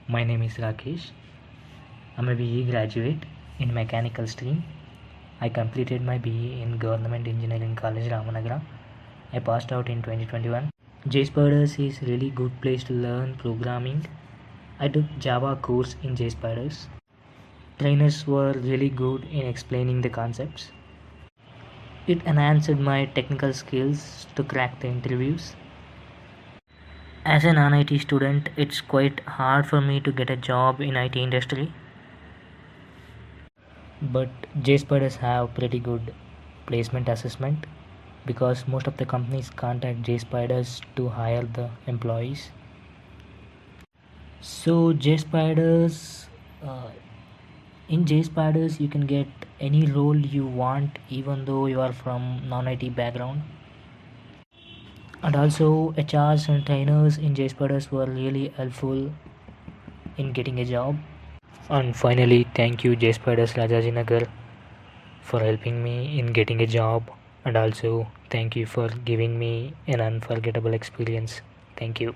My name is Rakesh. I'm a BE graduate in mechanical stream. I completed my BE in Government Engineering College, Ramanagara. I passed out in 2021. Jspiders is really good place to learn programming. I took Java course in Jspiders. Trainers were really good in explaining the concepts. It enhanced my technical skills to crack the interviews. As an non-IT student, it's quite hard for me to get a job in IT industry. But Jspiders have pretty good placement assessment because most of the companies contact Jspiders to hire the employees. So uh, in Jspiders you can get any role you want even though you are from non-IT background. And also HRs and trainers in Jspiders were really helpful in getting a job. And finally, thank you Jspiders Rajajinagar for helping me in getting a job, and also thank you for giving me an unforgettable experience. Thank you.